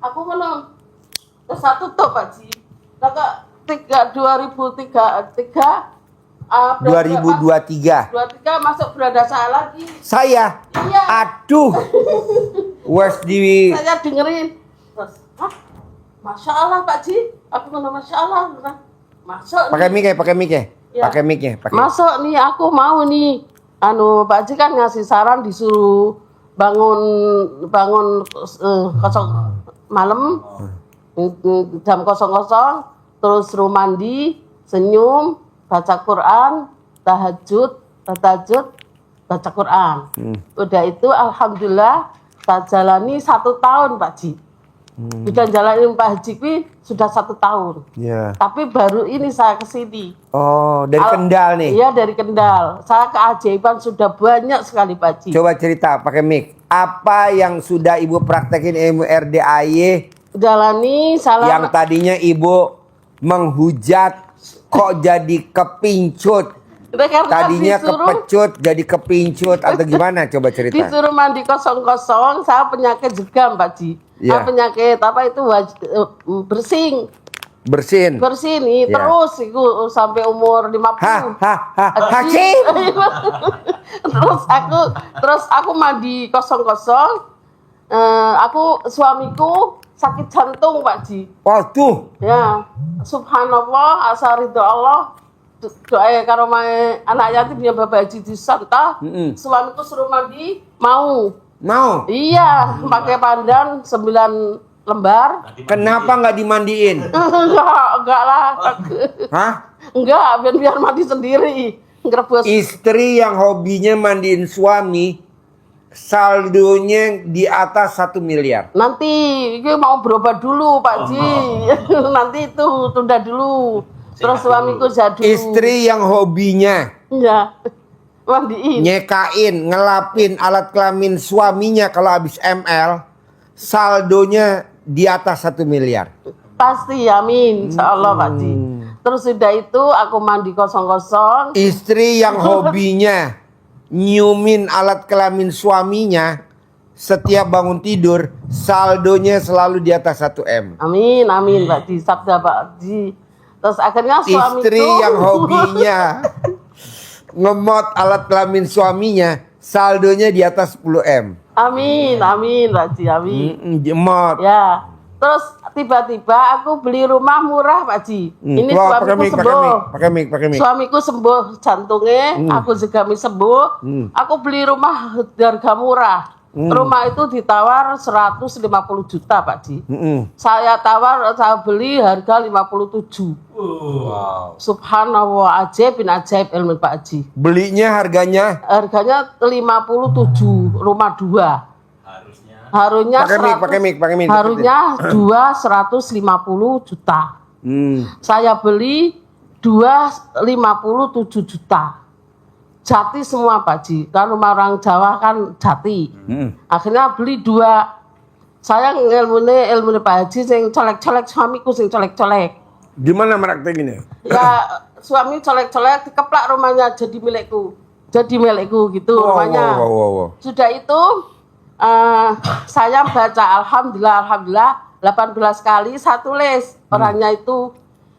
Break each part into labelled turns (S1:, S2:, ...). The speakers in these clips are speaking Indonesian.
S1: Aku ngono. Terus satu tuh Pak Ji. Kakak
S2: 2023.
S1: 23 masuk berada saya lagi.
S2: Saya?
S1: Iya.
S2: Aduh. Wes di...
S1: Saya dengerin. Terus, Masya Allah Pak Ji. Aku ngono Masya Allah. Masuk
S2: Pakai mic ya, pakai mic ya.
S1: Ya.
S2: Pakai mic ya, pakai.
S1: Masuk nih, aku mau nih. Pak Ji kan ngasih saran disuruh bangun kosong malam jam 00 terus suruh mandi, senyum, baca Quran, tahajud, baca Quran. Udah itu alhamdulillah saya jalani 1 tahun Pak Ji. Udah jalanin Pak Haji sudah 1 tahun.
S2: Ya.
S1: Tapi baru ini saya kesini.
S2: Oh, dari Kendal nih.
S1: Iya dari Kendal. Saya keajaiban sudah banyak sekali Pak Ji.
S2: Coba cerita pakai mic. Apa yang sudah Ibu praktekin ilmu RDAY?
S1: Jalani salah.
S2: Yang tadinya Ibu menghujat kok jadi kepincut. Tadinya kepecut jadi kepincut atau gimana? Coba cerita.
S1: Disuruh mandi kosong-kosong, saya penyakit juga Pak Ji.
S2: Ya.
S1: Penyakit apa itu bersin nih
S2: Ya.
S1: terus itu sampai umur 50.
S2: Haji.
S1: terus aku mandi kosong-kosong. Suamiku sakit jantung Pak Ji.
S2: Waduh.
S1: Ya, subhanallah asal ridho Allah. Doa karo mae anak yatim dia Bapak Haji disanta. Suamiku suruh mandi, mau. Iya, pakai pandan 9 lembar.
S2: Kenapa nggak dimandiin?
S1: Enggak lah.
S2: Hah?
S1: Enggak, biar mandi sendiri. Ngerebus.
S2: Istri yang hobinya mandiin suami, saldonya di atas 1 miliar.
S1: Nanti ini mau berobat dulu Pak Ji. Nanti itu tunda dulu. Terus suamiku jadul.
S2: Istri yang hobinya
S1: Iya. Mandiin.
S2: nyekain, ngelapin alat kelamin suaminya kalau habis ML, saldonya di atas 1 miliar.
S1: Pasti amin. Insyaallah Pak Ji. Terus sudah itu aku mandi kosong-kosong.
S2: Istri yang hobinya nyiumin alat kelamin suaminya, setiap bangun tidur saldonya selalu di atas 1 M.
S1: Amin Pak Ji. Sabda Pak Ji. Terus akhirnya suamiku
S2: Istri yang hobinya ngemot alat kelamin suaminya, saldonya di atas 10 M.
S1: Amin Pak Ji. Amin.
S2: Jemot.
S1: Ya. Terus tiba-tiba aku beli rumah murah Pak Ji. Ini suamiku sembuh.
S2: Pakai mic.
S1: Suamiku sembuh jantungnya, aku juga sembuh. Aku beli rumah harga murah. Rumah itu ditawar 150 juta Pak Ji. Saya beli harga 57.
S3: Wow.
S1: Subhanallah, ajaib ilmu Pak Haji.
S2: Belinya harganya
S1: 57, rumah 2. Harusnya
S2: pakai mic.
S1: Harusnya 150 juta. Saya beli 57 juta. Jati semua Pak Ji. Kan rumah orang Jawa kan jati. Akhirnya beli 2. Saya ilmu Pak Haji sing colek-colek, suamiku sing colek-colek.
S2: gimana praktekinnya?
S1: Ya suami colek-colek dikeplak rumahnya jadi milikku gitu rumahnya.
S2: Wow.
S1: Sudah itu saya baca alhamdulillah 18 kali saya tulis orangnya itu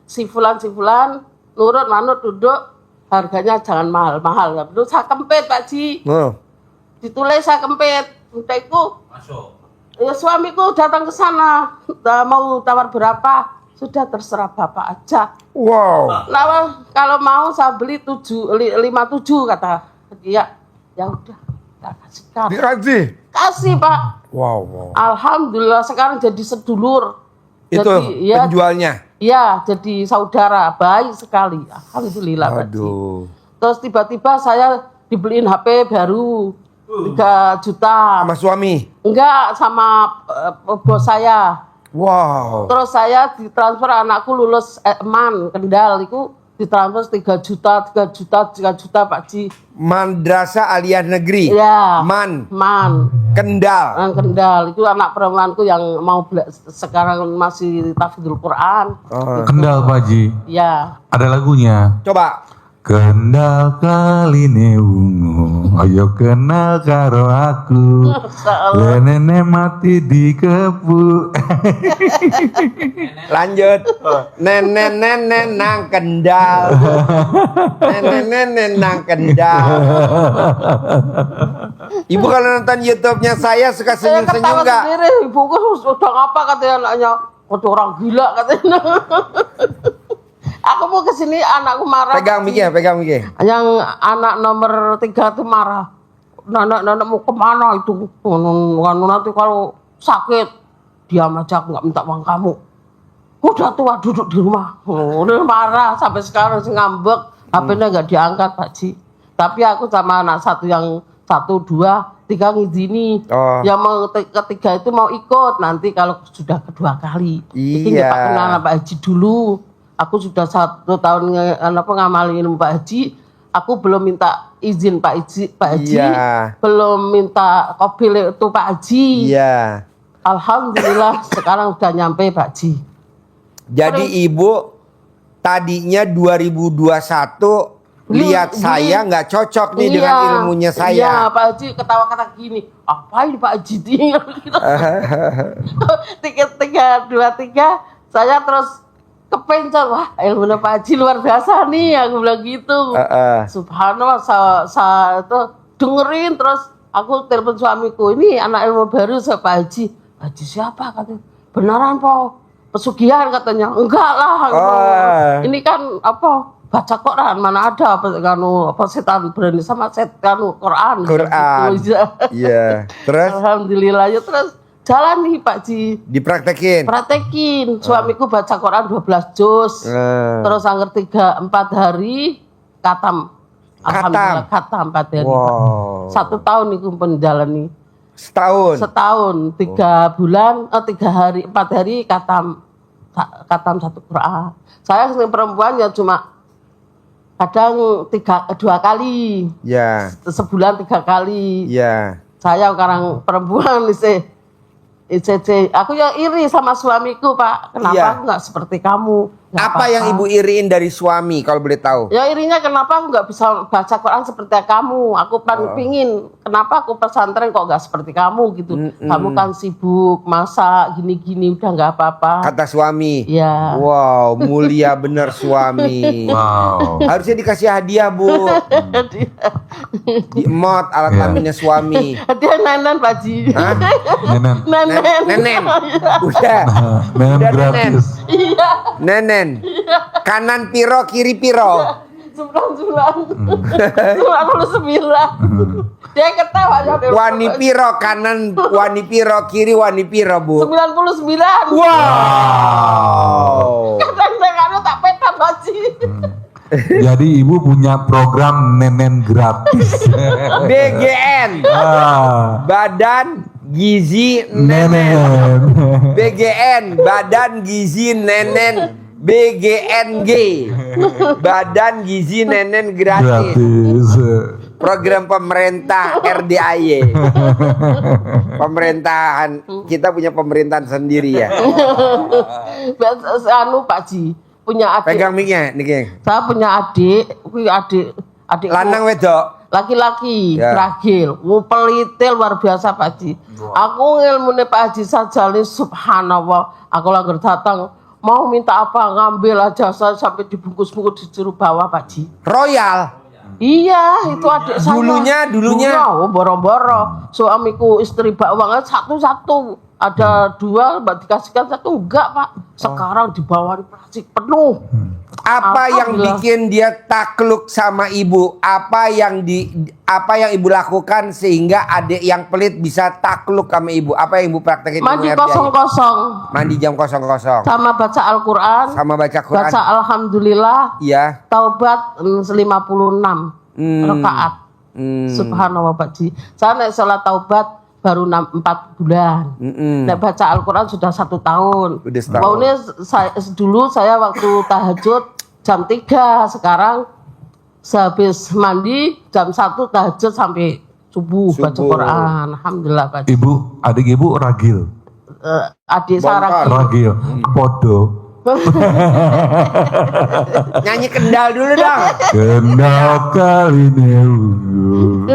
S1: si fulan nurut manut duduk harganya jangan mahal terus saya kempit Pak Ji. Ditulis saya kempit udah itu
S3: Masuk.
S1: ya suamiku datang ke sana mau tawar berapa. Sudah terserah Bapak aja.
S2: Wow.
S1: Nah, kalau mau saya beli 57 kata dia. Ya udah, tak kasih. Kasih Pak.
S2: Wow.
S1: Alhamdulillah sekarang jadi sedulur.
S2: Itu
S1: jadi,
S2: penjualnya.
S1: Iya, jadi saudara baik sekali. Alhamdulillah.
S2: Aduh.
S1: Terus tiba-tiba saya dibeliin HP baru 3 juta.
S2: Sama suami?
S1: Enggak, sama bos saya.
S2: Wow.
S1: Terus saya ditransfer anakku lulus MAN Kendal itu ditransfer 3 juta Pak Ji.
S2: Madrasah Aliyah Negeri.
S1: Ya.
S2: MAN.
S1: Kendal itu anak perempuanku yang mau sekarang masih tahfidzul Quran.
S3: Kendal Pak Ji.
S1: Ya.
S3: Ada lagunya.
S2: Coba.
S4: Kendal kaline ungu, ayo kenal karo aku. Lenene mati di kepu.
S2: Lanjut. Nenen nang Kendal. Nenen nang Kendal. Ibu kalau nonton YouTube-nya saya suka senyum-senyum nggak?
S1: Sendiri, ibuku sudah apa katanya anaknya, udah orang gila katanya. Aku mau kesini anakku marah.
S2: Pegang mikir.
S1: Yang anak nomor 3 itu marah. Nenek mau kemana itu? Nanti kalau sakit diam aja, aku nggak minta uang kamu. Udah tua duduk di rumah. Udah marah sampai sekarang ngambek. HP-nya nggak diangkat Pak Ji. Tapi aku sama anak satu yang 1, 2, 3 ngizini.
S2: Oh.
S1: Yang mau ketiga itu mau ikut nanti kalau sudah kedua kali. Ini
S2: Iya.
S1: Pak kenal Pak Haji dulu. Aku sudah 1 tahun ngamalin ilmu Pak Haji. Aku belum minta izin Pak Haji.
S2: Iya.
S1: Belum minta kobil itu Pak Haji.
S2: Iya.
S1: Alhamdulillah sekarang udah nyampe Pak Haji.
S2: Jadi ibu tadinya 2021 lihat saya nggak cocok nih dengan ilmunya
S1: Iya,
S2: saya.
S1: Pak Haji ketawa-kata gini. Apa ini Pak Haji tinggal gitu. 3, 2, 3 saya terus kepencet, wah ilmu Pak Haji luar biasa nih, aku bilang gitu. Subhanallah, saya itu dengerin terus aku telepon suamiku, ini anak ilmu baru saya Pak Haji. Haji siapa katanya? Beneran po, pesugihan katanya. Enggak lah, ini kan apa? Baca Quran mana ada apa setan berani sama setan Quran. Gitu.
S2: Iya. Terus
S1: alhamdulillah ya terus jalan nih Pak Ji.
S2: dipraktekin.
S1: Suamiku baca Quran 12 juz. Terus angker 3-4 hari katam. Alhamdulillah katam 4 hari.
S2: Wow.
S1: 1 tahun itu menjalani.
S2: Setahun.
S1: 3 bulan, 3 hari, 4 hari katam 1 Quran. Saya sering perempuan ya cuma kadang 2 kali.
S2: Ya.
S1: Sebulan 3 kali.
S2: Ya.
S1: Saya orang perempuan ICC. Aku ya iri sama suamiku Pak. Kenapa
S2: Iya.
S1: aku nggak seperti kamu? Nggak
S2: Apa
S1: apa-apa.
S2: yang ibu iriin dari suami kalau boleh tahu?
S1: Ya irinya kenapa aku nggak bisa baca Quran seperti kamu? Aku pingin. Kenapa aku pesantren kok nggak seperti kamu gitu? Kamu kan sibuk masak gini-gini udah nggak apa-apa.
S2: Kata suami.
S1: Ya.
S2: Wow, mulia bener suami.
S4: Wow.
S2: Harusnya dikasih hadiah bu. Di emot alat kelaminnya suami.
S1: Dia nenen Pak Ji.
S2: Hah?
S4: Nenen.
S1: Nenen.
S2: Nenen. Udah.
S4: Nenen
S2: Udah,
S4: gratis.
S1: Iya.
S2: Nenen. Kanan piro, kiri piro.
S1: 99. Dia ketawa ya.
S2: Wani piro kanan, wani piro kiri, wani piro bu.
S1: 99.
S2: Wow.
S1: Kadang-kadang tak peta Pak Ji.
S4: Jadi ibu punya program nenen gratis.
S2: BGN. Badan Gizi Nenen.
S4: Nenen.
S2: BGN Badan Gizi Nenen. BGNG Badan Gizi Nenen Gratis.
S4: Gratis.
S2: Program pemerintah RDAY. Pemerintahan kita punya pemerintahan sendiri ya.
S1: Pak Ji punya adik.
S2: Pegang mic-nya niki.
S1: Saya punya adik
S2: Lanang wedok.
S1: laki-laki
S2: Ya.
S1: fragil, pelitil luar biasa Pak Haji. Aku ilmune Pak Haji saja nih subhanallah. Aku lagi datang mau minta apa ngambil aja saya sampai dibungkus-bungkus disuruh bawa Pak Haji.
S2: Royal.
S1: Iya, itu adik saya.
S2: Dulunya.
S1: Oh, boro-boro. Suamiku istri bawa satu-satu. Ada 2, mbak dikasihkan 1 enggak Pak. Sekarang dibawa plastik penuh.
S2: Apa yang
S1: Alhamdulillah.
S2: bikin dia takluk sama ibu? Apa yang ibu lakukan sehingga adik yang pelit bisa takluk sama ibu? Apa yang ibu praktekin?
S1: Mandi
S2: Ibu RDAY?
S1: kosong-kosong.
S2: Mandi jam 00.
S1: Sama baca Al-Quran.
S2: Sama baca Quran.
S1: Baca Alhamdulillah.
S2: Iya.
S1: Taubat 56 rakaat. Subhanallah Pak Ji. Saya naik sholat taubat baru 4 bulan. Naik baca Al-Quran sudah 1 tahun.
S2: Udah setahun.
S1: Maunya dulu saya waktu tahajud jam 3. Sekarang sehabis mandi jam 1 tahajud sampai subuh. Baca Quran. Alhamdulillah Pak Ji.
S4: Adik ibu ragil.
S1: Adik saya
S2: Bontot.
S4: Ragil. Podo.
S2: Nyanyi Kendal dulu dong.
S4: Kendal kali neungu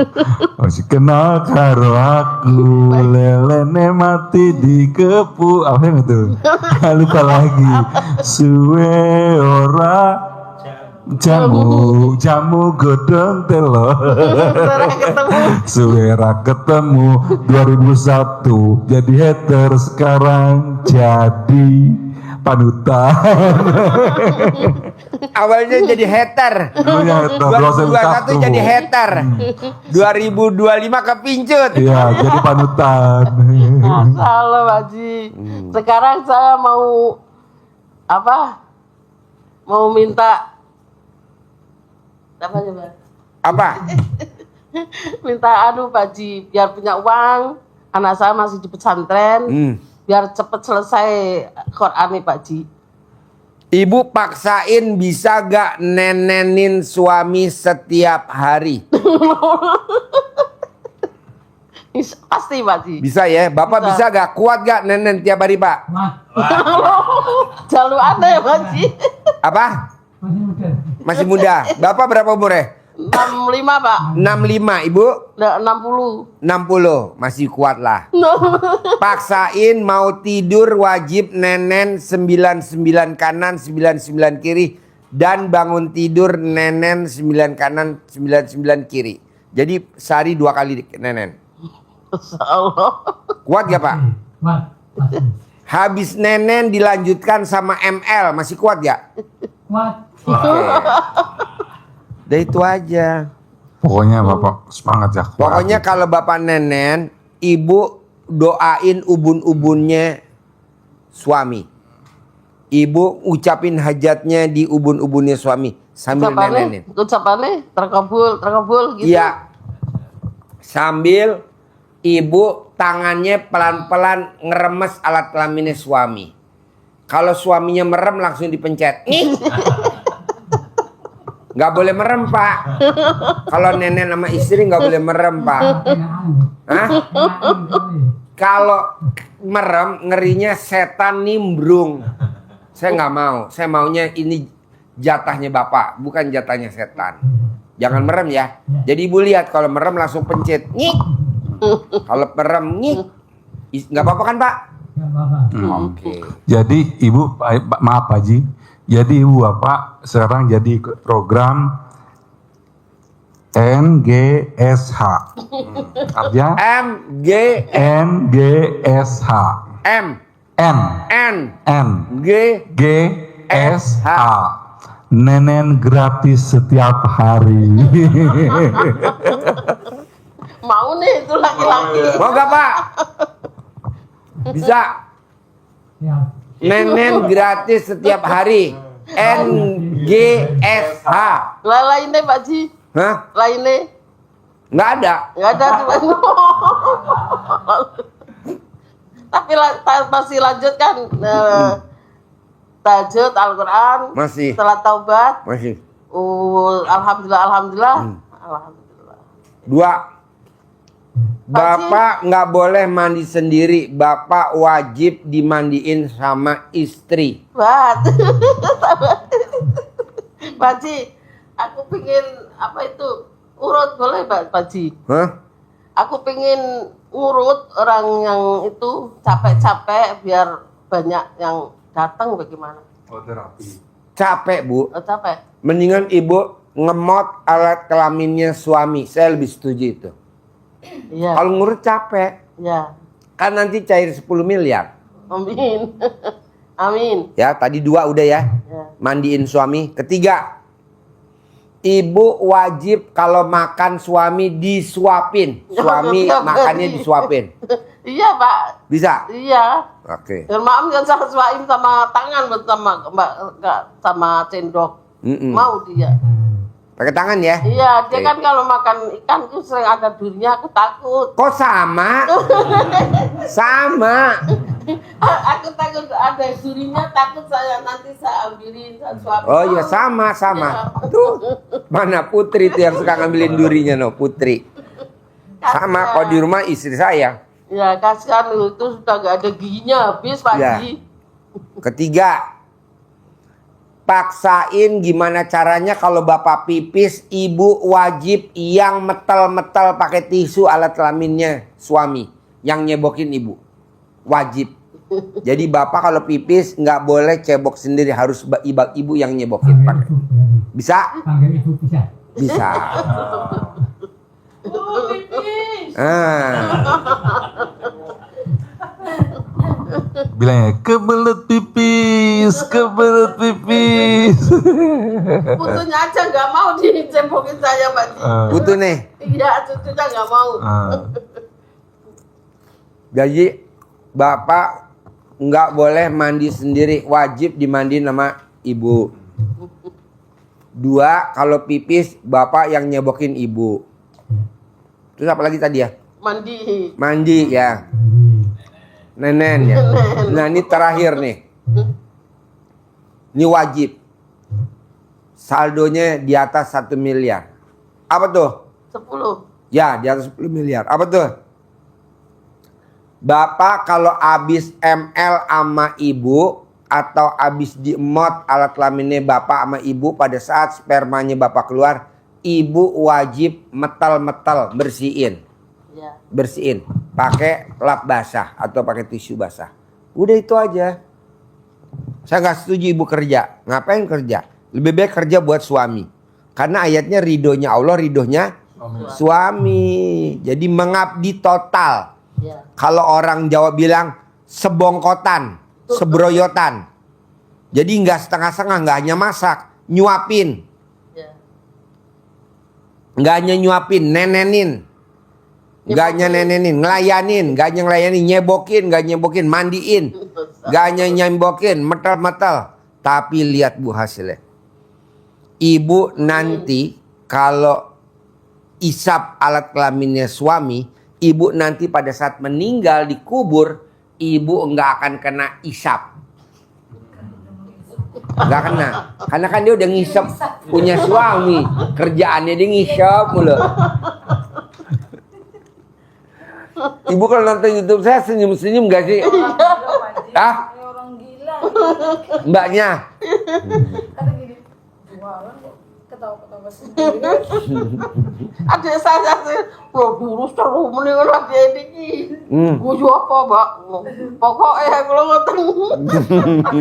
S4: masih kenal karo aku lelene mati di kepu apa yang itu lupa lagi suwe ora jamu godong telo suwera ketemu 2001 jadi hater sekarang jadi panutan.
S2: Awalnya jadi hater.
S4: Dulunya hater
S2: 2021 jadi hater. 2025 kepincut.
S4: Iya, jadi panutan.
S1: Salah Pak Haji. Sekarang saya mau apa? Mau minta apa coba?
S2: Apa?
S1: Minta Pak Haji biar punya uang. Anak saya masih di pesantren. Biar cepet selesai Quran Pak Haji.
S2: Ibu paksain bisa gak nenenin suami setiap hari?
S1: Pasti Pak Haji.
S2: Bisa ya? Bapak bisa gak? Kuat gak nenen tiap hari Pak?
S1: Jalur ada ya Pak Haji.
S2: Apa? Masih muda. Bapak berapa umurnya?
S1: 65 Pak.
S2: 65, Ibu?
S1: 60.
S2: 60, masih kuat lah. Paksain mau tidur wajib nenen 99 kanan, 99 kiri. Dan bangun tidur nenen 9 kanan, 99 kiri. Jadi sehari 2 kali nenen.
S1: Insyaallah.
S2: Kuat gak Pak? Habis nenen dilanjutkan sama ML, masih kuat gak? Oke. Udah itu aja.
S4: Pokoknya Bapak semangat ya.
S2: Pokoknya kalau Bapak nenen, Ibu doain ubun-ubunnya suami. Ibu ucapin hajatnya di ubun-ubunnya suami sambil nenenin.
S1: Ucapannya terkabul gitu.
S2: Iya. Sambil Ibu tangannya pelan-pelan ngeremes alat kelaminnya suami. Kalau suaminya merem langsung dipencet. Nggak boleh merem Pak. Kalau nenek sama istri nggak boleh merem Pak. Hah? Kalau merem ngerinya setan nimbrung. Saya nggak mau. Saya maunya ini jatahnya Bapak, bukan jatahnya setan. Jangan merem ya. Jadi Ibu lihat kalau merem langsung pencet. Nyik. Kalau merem nyik. Nggak apa-apa kan Pak? Oke.
S4: Jadi Ibu, maaf Pak Haji. Jadi Ibu Bapak sekarang jadi program NGSH. Artinya NGSH.
S2: M
S4: GSH. Nenen gratis setiap hari.
S1: Mau nih itu laki-laki.
S2: Mau gak Pak? Bisa. Nenen gratis setiap hari. NGSH.
S1: Lah lainnya Pak Haji.
S2: Hah?
S1: Lainnya
S2: Nggak ada.
S1: nggak ada cuma. Tapi masih lanjut kan. Tahajud Al-Quran.
S2: Masih.
S1: Setelah taubat.
S2: Masih.
S1: Alhamdulillah. Alhamdulillah.
S2: 2. Bapak nggak boleh mandi sendiri. Bapak wajib dimandiin sama istri.
S1: Pak Haji, aku pingin apa itu urut boleh Pak Haji?
S2: Hah?
S1: Aku pingin ngurut orang yang itu capek-capek biar banyak yang datang bagaimana?
S4: Oh, terapi.
S2: Capek Bu.
S1: Capek.
S2: Mendingan Ibu ngemot alat kelaminnya suami. Saya lebih setuju itu.
S1: Iya.
S2: Kalau ngurut capek.
S1: Iya.
S2: Kan nanti cair 10 miliar.
S1: Amin. Amin.
S2: Ya, tadi 2 udah ya.
S1: Ya.
S2: Mandiin suami. 3. Ibu wajib kalau makan suami disuapin. Suami makannya disuapin.
S1: Iya Pak.
S2: Bisa?
S1: Iya.
S2: Oke.
S1: Dan maaf jangan salah suain sama tangan sama enggak sama sendok. Mau dia.
S2: Pakai tangan ya?
S1: Iya, dia
S2: Oke.
S1: kan kalau makan ikan tuh sering ada durinya, aku takut.
S2: Kok sama? Sama.
S1: Aku takut ada durinya, takut nanti saya ambilin, saya suapin.
S2: Oh iya sama. Tuh. Mana Putri tuh yang suka ngambilin durinya no, Putri. Sama kalau di rumah istri saya.
S1: Ya kasihan itu sudah gak ada giginya habis Pak
S2: Ya.
S1: Haji.
S2: 3. Paksain gimana caranya kalau bapak pipis, ibu wajib yang metel-metel pakai tisu alat kelaminnya suami. Yang nyebokin ibu. Wajib. Jadi bapak kalau pipis nggak boleh cebok sendiri, harus ibu yang nyebokin. Pakai. Bisa?
S5: Panggil ibu bisa.
S2: Bisa.
S4: Bilangnya kebelet pipis, kebelet pipis.
S1: Putunya aja nggak mau dicebokin saya, Mbak Ji.
S2: Putu nih.
S1: Iya, cucunya nggak mau.
S2: Jadi bapak nggak boleh mandi sendiri, wajib dimandiin sama ibu. 2, kalau pipis bapak yang nyebokin ibu. Terus apa lagi tadi ya?
S1: Mandi.
S2: Mandi ya. Nenen ya. Nah ini terakhir nih. Ini wajib. Saldonya di atas 1 miliar. Apa tuh?
S1: 10.
S2: Ya di atas 10 miliar. Apa tuh? Bapak kalau habis ML sama ibu atau habis diemot alat kelaminnya bapak sama ibu, pada saat spermanya bapak keluar, ibu wajib metel-metel bersihin.
S1: Ya.
S2: Bersihin pakai lap basah atau pakai tisu basah. Udah itu aja. Saya nggak setuju ibu kerja. Ngapain kerja? Lebih baik kerja buat suami. Karena ayatnya ridhonya Allah, ridhonya suami. Jadi mengabdi total.
S1: Ya.
S2: Kalau orang Jawa bilang sebongkotan, sebroyotan. Jadi nggak setengah-setengah, nggak hanya masak, nyuapin.
S1: Ya.
S2: Nggak hanya nyuapin, nenenin. Gak hanya nenenin, ngelayanin, gak hanya ngelayanin, nyebokin, gak nyebokin, mandiin, gak hanya nyebokin, metel-metel. Tapi lihat bu hasilnya. Ibu nanti kalau isap alat kelaminnya suami, ibu nanti pada saat meninggal dikubur, ibu nggak akan kena isap. Nggak kena, karena kan dia udah ngisap punya suami, kerjaannya dia ngisap mulu. Ibu kalau nonton YouTube saya senyum-senyum gak sih? Ah?
S6: Orang gila.
S2: Mbaknya?
S6: Kata gini, jualan kok ketawa-ketawa sendiri.
S1: Adik saya sih, lo dulu seru mendingan lagi ini. Guyu apa, Mbak? Pokoknya kalau ngoten.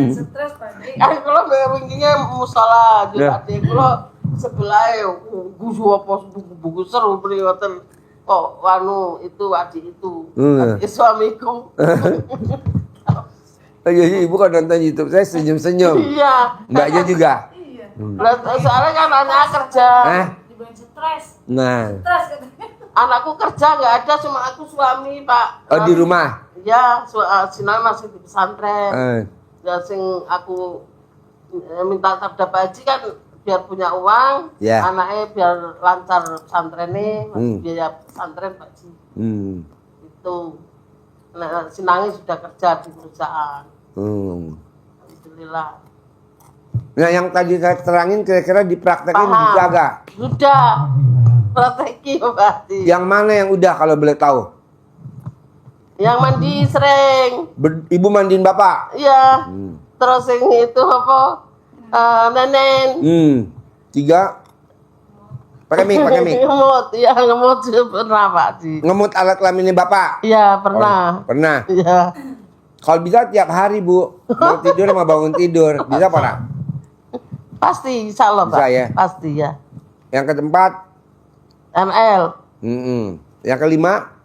S6: Stres pagi.
S1: Kalau winginya musola, jadi adik kalau sebelah guyu apa buku seru mendingan ngoten. Oh, itu adik itu. Adik suamiku.
S2: Jadi ibu kalau nonton YouTube saya senyum-senyum.
S1: Iya.
S2: Mbaknya juga.
S6: Iya.
S1: Soalnya kan anak kerja.
S6: Dibilang stres.
S2: Nah.
S6: Stres katanya.
S1: Anakku kerja nggak ada, cuma aku suami, Pak.
S2: Oh di rumah?
S1: Iya, Sinan masih di pesantren. Ya sing aku minta tabda haji kan biar punya uang, anaknya biar lancar pesantrennya, biaya pesantren Pak Ji. Itu. Nah, Sinangi sudah kerja di perusahaan. Alhamdulillah.
S2: Nah yang tadi saya terangin kira-kira dipraktekin bisa gak?
S1: Sudah. Strategi berarti.
S2: Yang mana yang udah kalau boleh tahu?
S1: Yang mandi sering.
S2: Ibu mandiin bapak?
S1: Iya. Terus yang itu apa? Nenen.
S2: 3. Pakai mic.
S1: Ngemut, ya ngemut pernah Pak Ji.
S2: Ngemut alat kelaminnya bapak?
S1: Iya pernah.
S2: Oh, pernah?
S1: Iya.
S2: Kalau bisa tiap hari bu, mau tidur sama bangun tidur, bisa pernah?
S1: Pasti, insya Allah Pak.
S2: Bisa ya?
S1: Pasti ya.
S2: Yang keempat?
S1: ML.
S2: Yang kelima?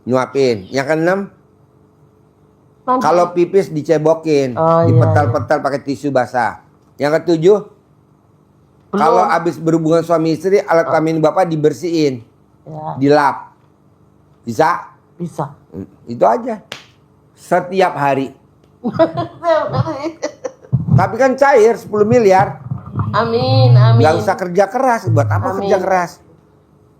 S2: Nyuapin. Yang keenam? Kalau pipis dicebokin, dipetal-petal pakai tisu basah. Yang ketujuh? Kalau habis berhubungan suami istri, alat kelamin bapak dibersihin, dilap. Bisa?
S1: Bisa.
S2: Itu aja. Setiap hari. Tapi kan cair 10 miliar.
S1: Amin.
S2: Gak usah kerja keras. Buat apa kerja keras?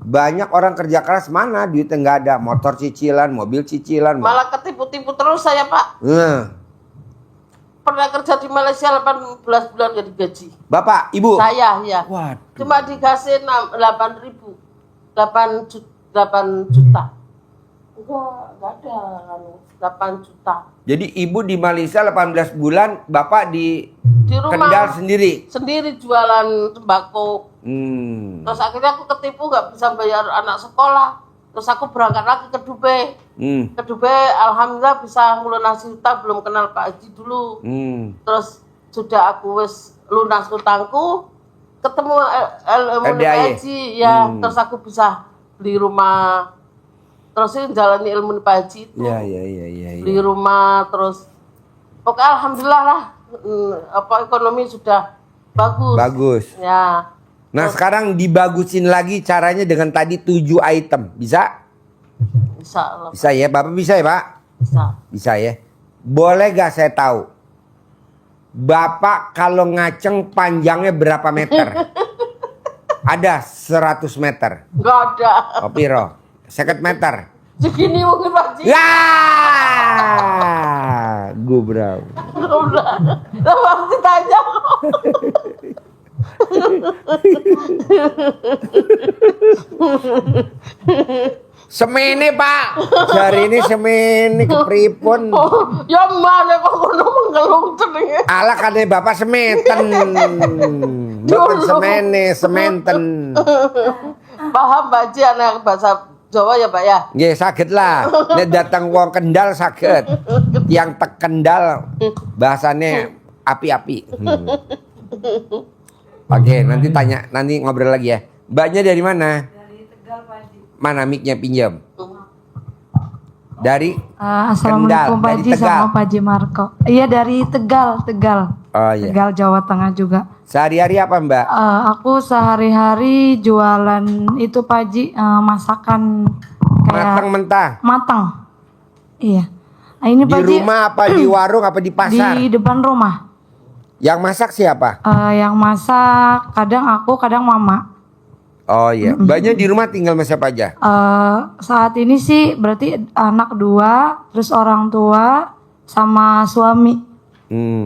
S2: Banyak orang kerja keras, mana duitnya nggak ada. Motor cicilan, mobil cicilan.
S1: Malah ketipu-tipu terus saya Pak. Pernah kerja di Malaysia 18 bulan gak digaji.
S2: Bapak, ibu?
S1: Saya, ya.
S2: Waduh.
S1: Cuma dikasih 8.000. 8 juta. Enggak ada 8 juta.
S2: Jadi ibu di Malaysia 18 bulan, bapak di
S1: Di rumah
S2: Kendal sendiri.
S1: sendiri jualan sembako. Terus akhirnya aku ketipu nggak bisa bayar anak sekolah. Terus aku berangkat lagi ke Dubai. Ke Dubai alhamdulillah bisa ngelunasi hutang, belum kenal Pak Haji dulu. Terus sudah aku wis lunas hutangku, ketemu ilmu Pak Haji ya, terus aku bisa beli rumah. Terus jalani ilmu Pak Haji itu.
S2: Iya.
S1: Beli rumah terus pokoknya alhamdulillah lah, ekonomi sudah bagus.
S2: Bagus.
S1: Ya.
S2: Nah sekarang dibagusin lagi caranya dengan tadi 7 item. Bisa?
S1: Bisa lah.
S2: Bisa ya? Bapak bisa ya Pak?
S1: Bisa.
S2: Bisa ya? Boleh gak saya tahu? Bapak kalau ngaceng panjangnya berapa meter? Ada 100 meter.
S1: Enggak ada.
S2: Oh piro? 50 meter.
S1: Segini mungkin Pak Haji.
S2: Ya, Gubrau.
S1: Udah. Lah pasti tanya.
S2: Semene Pak. Hari ini semene kepripun.
S1: Ya mana kok kono menggelung jenenge.
S2: Ala kane Bapak semeten. Bukan semene, sementen.
S1: Paham Pak Haji anak bahasa Jawa ya Pak ya?
S2: Nggih saged lah. Nek datang wong Kendal saged. Yang tek Kendal bahasane api-api. Oke, nanti ngobrol lagi ya. Mbaknya dari mana?
S6: Dari Tegal Pak Haji.
S2: Mana mic-nya pinjam? Dari
S5: Assalamualaikum
S2: Kendal,
S5: Pak
S2: dari
S5: Haji
S2: Tegal.
S5: sama Pak Haji Marco. Iya dari Tegal.
S2: Oh iya.
S5: Tegal Jawa Tengah juga.
S2: Sehari-hari apa Mbak?
S5: Aku sehari-hari jualan itu Pak Haji, masakan kayak
S2: Matang mentah.
S5: matang. Iya. Nah, ini
S2: Di
S5: Pak Haji
S2: rumah apa di warung apa di pasar?
S5: di depan rumah.
S2: Yang masak siapa?
S5: Yang masak kadang aku, kadang mama.
S2: Oh iya. Mbaknya di rumah tinggal sama siapa aja?
S5: Saat ini sih berarti anak 2, terus orang tua sama suami.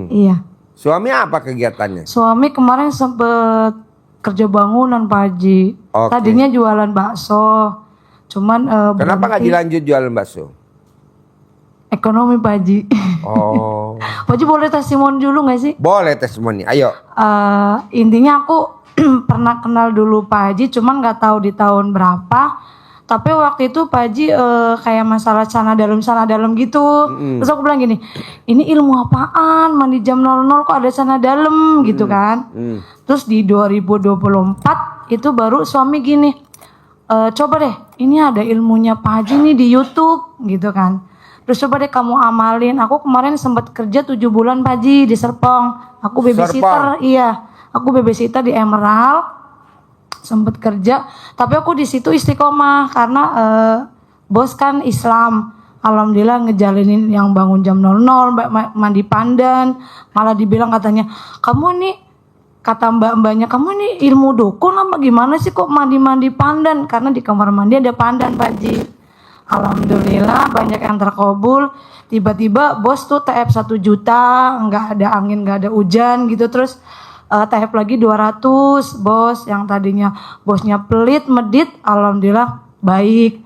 S5: Iya.
S2: Suami apa kegiatannya?
S5: Suami kemarin sempet kerja bangunan Pak Haji.
S2: Oke.
S5: Tadinya jualan bakso. Cuman
S2: Kenapa nggak
S5: berhenti.
S2: dilanjut jualan bakso?
S5: Ekonomi Pak Haji.
S2: Oh.
S5: Pak Haji boleh testimoni dulu gak sih?
S2: Boleh testimoni. Ayo.
S5: Intinya aku pernah kenal dulu Pak Haji, cuman nggak tahu di tahun berapa. Tapi waktu itu Pak Haji kayak masalah sana dalam gitu. Terus aku bilang gini, ini ilmu apaan? Mandi jam 00 kok ada sana dalam gitu kan. Terus di 2024 itu baru suami gini, coba deh, ini ada ilmunya Pak Haji nih di YouTube gitu kan. Terus coba deh kamu amalin. Aku kemarin sempat kerja 7 bulan Pak Haji di Serpong. Aku babysitter, iya. Aku babysitter di Emerald. Sempat kerja, tapi aku di situ istiqomah karena bos kan Islam. Alhamdulillah ngejalinin yang bangun jam 00, mandi pandan. Malah dibilang katanya, kamu nih, kata mbak-mbaknya, kamu nih ilmu dukun apa gimana sih kok mandi-mandi pandan? Karena di kamar mandi ada pandan Pak Haji. Alhamdulillah banyak yang terkabul. Tiba-tiba bos tuh TF 1 juta, nggak ada angin, nggak ada hujan gitu. Terus TF lagi 200 bos, yang tadinya bosnya pelit, medit, alhamdulillah baik.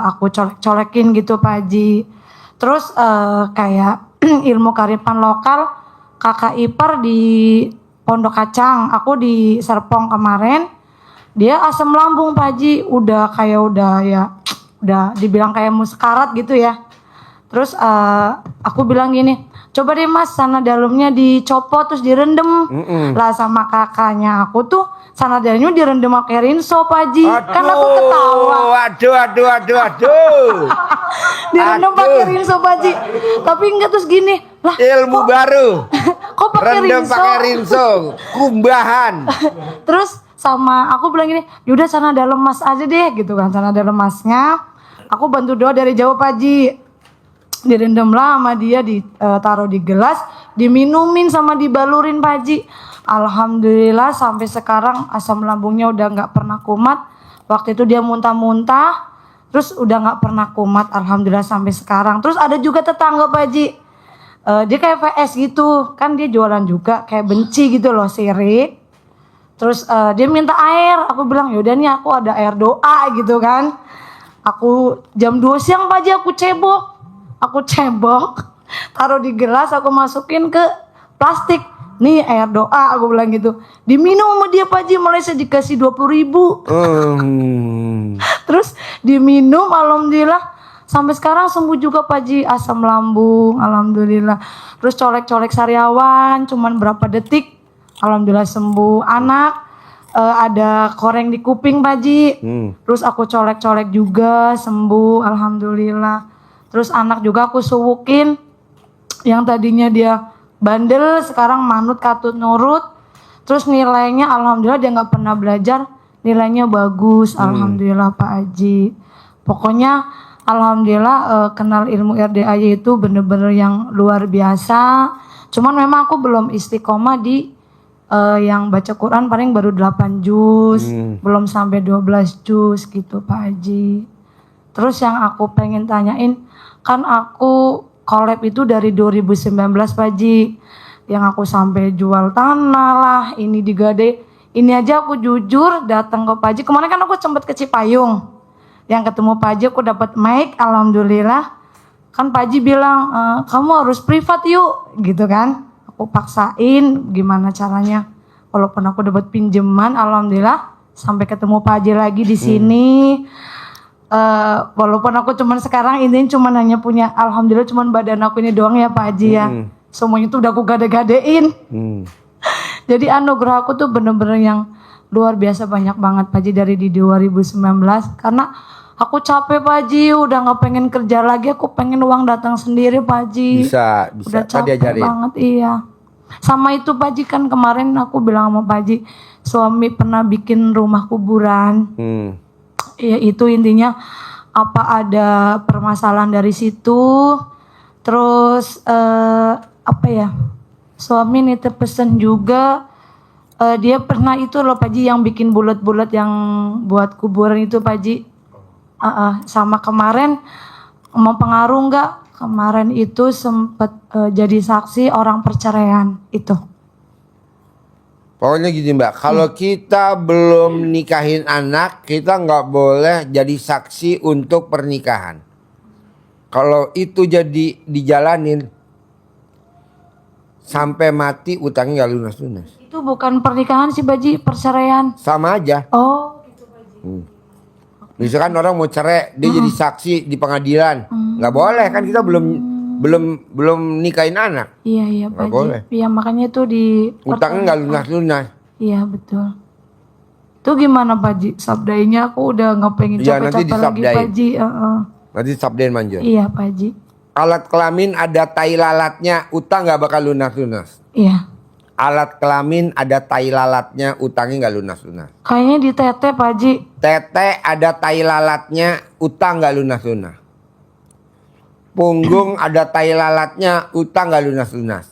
S5: Aku colek-colekin gitu Pak Haji. Terus kayak ilmu kearifan lokal, kakak ipar di Pondok Kacang, aku di Serpong kemarin, dia asam lambung Pak Haji, udah udah dibilang kayak muskarat gitu ya. Terus aku bilang gini, coba deh mas sana dalamnya dicopot terus direndam. Lah sama kakaknya aku tuh sana dalamnya direndam pakai rinso Pak Haji. Kan aku ketawa.
S2: Aduh.
S5: Direndam pakai rinso Pak Haji. Tapi enggak, terus gini, lah
S2: Ilmu baru.
S5: kok pakai
S2: Rendam
S5: rinso?
S2: pakai rinso. Kumbahan.
S5: Terus sama aku bilang gini, yaudah sana dalam mas aja deh gitu kan. Sana dalam masnya aku bantu doa dari jauh Pak Haji. Direndam lah sama dia, ditaruh di gelas, diminumin sama dibalurin Pak Haji. Alhamdulillah sampai sekarang asam lambungnya udah nggak pernah kumat. Waktu itu dia muntah-muntah, terus udah nggak pernah kumat. Alhamdulillah sampai sekarang. Terus ada juga tetangga Pak Haji, dia kayak VS gitu, kan dia jualan juga, kayak benci gitu loh, sirik. Terus dia minta air, aku bilang yaudah nih aku ada air doa gitu kan. Aku jam 2 siang Pak Haji aku cebok, taruh di gelas, aku masukin ke plastik. Nih air doa, aku bilang gitu. Diminum sama dia Pak Haji, mulai saya dikasih 20.000. Terus diminum, alhamdulillah sampai sekarang sembuh juga Pak Haji, asam lambung, alhamdulillah. Terus colek-colek sariawan, cuman berapa detik, alhamdulillah sembuh. Anak ada koreng di kuping Pak Haji, terus aku colek-colek juga sembuh, alhamdulillah. Terus anak juga aku suwukin, yang tadinya dia bandel sekarang manut katut nurut. Terus nilainya alhamdulillah dia nggak pernah belajar, nilainya bagus, alhamdulillah Pak Haji. Pokoknya alhamdulillah kenal ilmu RDAY itu bener-bener yang luar biasa. Cuman memang aku belum istiqomah di yang baca Quran, paling baru 8 juz, belum sampai 12 juz gitu Pak Haji. Terus yang aku pengen tanyain, kan aku collab itu dari 2019 Pak Haji, yang aku sampai jual tanah lah, ini digade. Ini aja aku jujur datang ke Pak Haji. Kemarin kan aku sempat ke Cipayung, yang ketemu Pak Haji aku dapat mic, alhamdulillah. Kan Pak Haji bilang kamu harus privat yuk, gitu kan. Aku paksain gimana caranya. Walaupun aku dapat pinjaman, alhamdulillah sampai ketemu Pak Haji lagi di sini. Walaupun aku cuman sekarang ini cuman hanya punya, alhamdulillah cuman badan aku ini doang ya Pak Haji ya. Semuanya itu udah aku gade-gadein. Jadi anugerah aku tuh bener-bener yang luar biasa, banyak banget Pak Haji dari di 2019. Karena aku capek Pak Haji, udah gak pengen kerja lagi, aku pengen uang datang sendiri Pak Haji.
S2: Bisa
S5: Udah
S2: kan
S5: capek
S2: diajarin.
S5: banget, iya. Sama itu Pak Haji, kan kemarin aku bilang sama Pak Haji, suami pernah bikin rumah kuburan. Ya itu intinya apa ada permasalahan dari situ. Terus apa ya, suami nitip pesen juga, dia pernah itu loh Pak Haji yang bikin bulat-bulat yang buat kuburan itu Pak Haji. Sama kemarin mau pengaruh nggak? Kemarin itu sempat jadi saksi orang perceraian itu.
S2: Pokoknya gini Mbak, kalau kita belum nikahin anak, kita nggak boleh jadi saksi untuk pernikahan. Kalau itu jadi dijalanin sampai mati, utangnya nggak lunas-lunas.
S5: Itu bukan pernikahan sih Pak Haji, perceraian.
S2: Sama aja.
S5: Oh gitu Pak Haji.
S2: Misalkan orang mau cerai, dia jadi saksi di pengadilan, nggak boleh kan, kita belum nikahin anak.
S5: Iya
S2: Nggak
S5: Pak
S2: boleh.
S5: Haji. Iya makanya itu di
S2: Utangnya nggak lunas-lunas.
S5: Iya betul. Itu gimana Pak Haji? Sabdainya aku udah nggak pengen
S2: Iya, nanti
S5: capek-capek lagi
S2: disabdain.
S5: Pak Haji.
S2: Nanti sabdain manjur.
S5: Iya Pak Haji.
S2: Alat kelamin ada tai lalatnya, utang nggak bakal lunas-lunas.
S5: Iya.
S2: Alat kelamin ada tai lalatnya, utangnya nggak lunas-lunas.
S5: Kayaknya di tete Pak Haji.
S2: Tete ada tai lalatnya, utang nggak lunas-lunas. Punggung ada tai lalatnya, utang nggak lunas-lunas.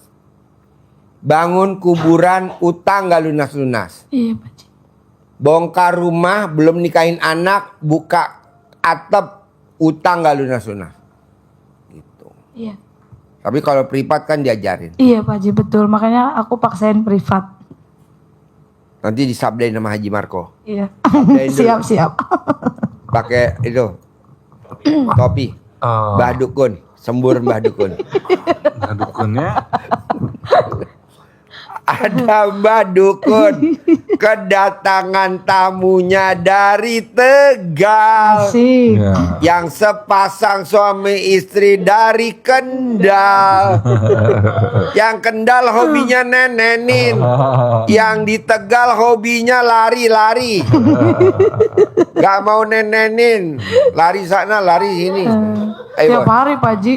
S2: Bangun kuburan, utang nggak lunas-lunas.
S5: Iya Pak Haji.
S2: Bongkar rumah, belum nikahin anak, buka atap, utang nggak lunas-lunas. Gitu.
S5: Iya.
S2: Tapi kalau privat kan diajarin.
S5: Iya Pak Haji betul. Makanya aku paksain privat.
S2: Nanti disabdain sama Haji Marco.
S5: Iya.
S2: Sabdain dulu.
S5: Siap.
S2: Pakai itu topi. Mbah Dukun, sembur Mbah Dukun.
S4: Nah, dukunnya
S2: Ada Mbah Dukun, kedatangan tamunya dari Tegal,
S5: Asik.
S4: ya.
S2: yang sepasang suami istri dari Kendal. Yang Kendal hobinya nenenin, yang di Tegal hobinya lari-lari. Gak mau nenenin, lari sana lari sini. Ayo
S5: Tiap hari Pak Haji.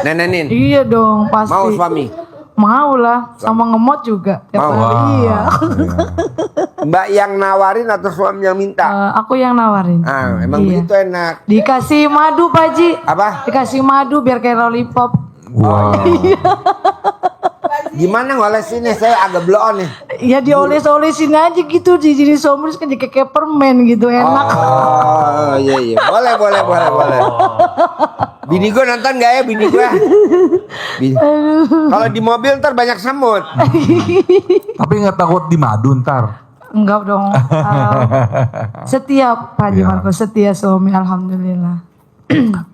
S2: nenenin.
S5: Iya dong pasti.
S2: Mau suami?
S5: Mau lah, sama ngemot juga. Tiap
S2: Mau.
S5: hari. Iya.
S2: Mbak yang nawarin atau suami yang minta?
S5: Aku yang nawarin.
S2: Ah, emang
S5: Iya.
S2: begitu enak.
S5: Dikasih madu Pak Haji.
S2: Apa?
S5: Dikasih madu biar kayak lollipop.
S4: wow.
S2: Gimana ngolesinnya? Saya agak bloon nih.
S5: Ya dioles-olesin aja gitu, jadi somris kan jadi kayak permen gitu, enak.
S2: Oh iya. Boleh. Bini gue nonton gak ya bini gue? Kalau di mobil ntar banyak semut.
S4: Tapi nggak takut di madu ntar.
S5: Enggak dong. Setia Pak Haji Marco, setia suami alhamdulillah.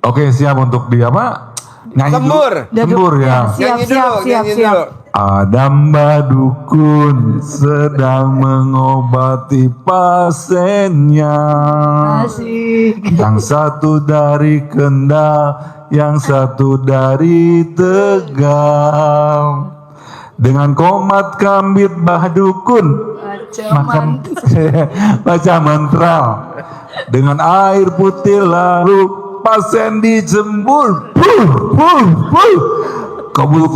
S4: Oke, siap untuk di apa? Nyanyi
S2: Sembur.
S4: dulu. Sembur ya.
S5: Siap,
S2: Nyanyi dulu, nyanyi dulu.
S4: Ada mbak dukun sedang mengobati pasiennya.
S5: Asik.
S4: Yang satu dari Kendal, yang satu dari Tegal. Dengan komat kambit bah dukun makan baca mantra. Dengan air putih lalu pasien dijembur. Kabul.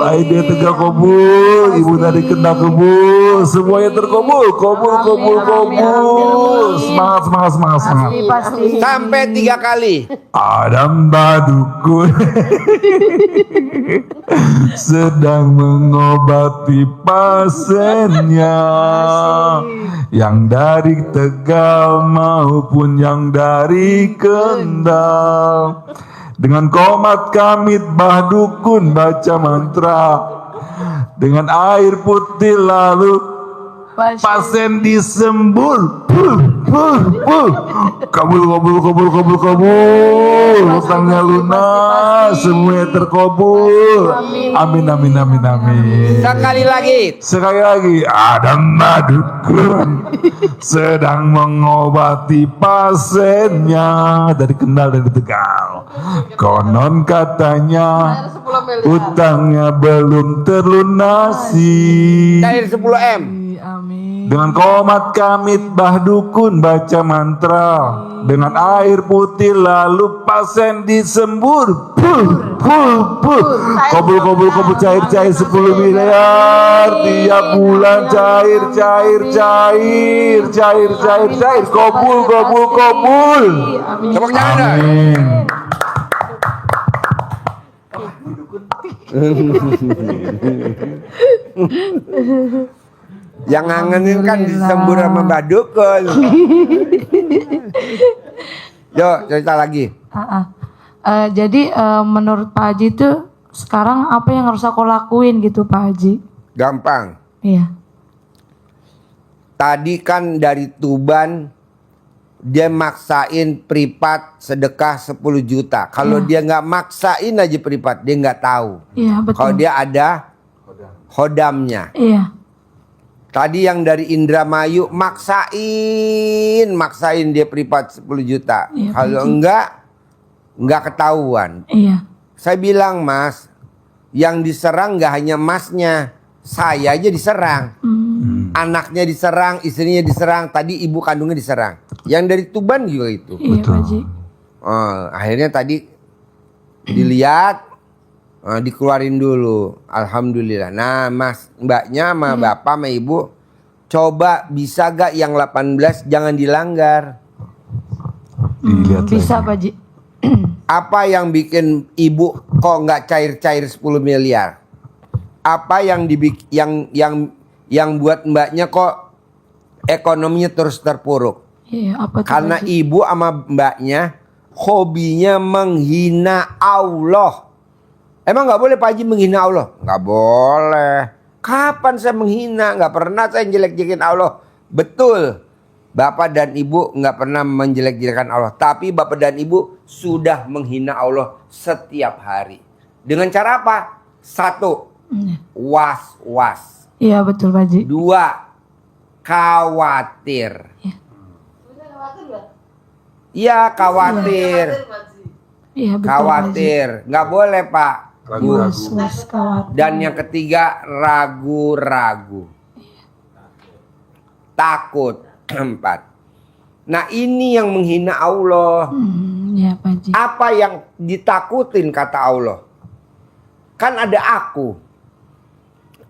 S4: Aida Tegal kabul, ibu dari Kendal kabul, semuanya terkabul. Semangat.
S5: Pasti.
S2: Sampai 3 kali.
S4: Ada mbak dukun sedang mengobati pasiennya, yang dari Tegal maupun yang dari Kendal. Dengan komat kamit bah dukun baca mantra. Dengan air putih lalu pasien disembur. Kabul. Hutangnya lunas, semuanya terkabul. Amin.
S2: Sekali
S4: lagi, ada mbak dukun sedang mengobati pasiennya dari Kendal dan Tegal. Konon katanya utangnya belum terlunasi.
S2: cair 10 M.
S5: Amin.
S4: Dengan komat kamit bah dukun baca mantra. Dengan air putih lalu pasien disembur. Kabul cair 10 miliar. Tiap bulan cair. Kabul.
S2: Tepuk tangan dah.
S4: Amin.
S2: Yang ngangenin kan disembur sama Mbak Dukun. Yuk cerita lagi.
S5: Jadi menurut Pak Haji itu sekarang apa yang harus aku lakuin gitu Pak Haji?
S2: Gampang.
S5: Iya.
S2: Tadi kan dari Tuban dia maksain privat sedekah 10 juta. Kalau dia nggak maksain aja privat, dia nggak tahu.
S5: Iya betul.
S2: Kalau dia ada hodamnya.
S5: Iya.
S2: Tadi yang dari Indramayu maksain dia privat 10 juta.
S5: Iya,
S2: Kalau enggak ketahuan.
S5: Iya.
S2: Saya bilang, Mas, yang diserang nggak hanya masnya, saya aja diserang. Anaknya diserang, istrinya diserang, tadi ibu kandungnya diserang. Yang dari Tuban juga itu.
S5: Iya Pak Haji.
S2: Akhirnya tadi dilihat, dikeluarin dulu. Alhamdulillah. Nah, mbaknya sama bapak sama ibu, coba bisa gak yang 18 jangan dilanggar.
S5: Bisa Pak Haji.
S2: Apa yang bikin ibu kok nggak cair-cair 10 miliar? Apa yang yang buat mbaknya kok ekonominya terus terpuruk?
S5: Iya, apa tuh,
S2: Karena
S5: Pak Haji?
S2: ibu sama mbaknya hobinya menghina Allah. Emang nggak boleh Pak Haji menghina Allah? Nggak boleh. Kapan saya menghina? Nggak pernah saya jelek-jelekin Allah. Betul. Bapak dan ibu nggak pernah menjelek-jelekan Allah. Tapi bapak dan ibu sudah menghina Allah setiap hari. Dengan cara apa? 1. Was-was.
S5: Iya betul Pak Haji.
S2: 2. Khawatir. Iya khawatir.
S5: Iya betul Pak Haji.
S2: Khawatir. Nggak boleh Pak.
S5: Was-was khawatir.
S2: Dan yang ketiga ragu-ragu. Takut. 4. Nah ini yang menghina Allah.
S5: Iya Pak Haji.
S2: Apa yang ditakutin kata Allah? Kan ada aku.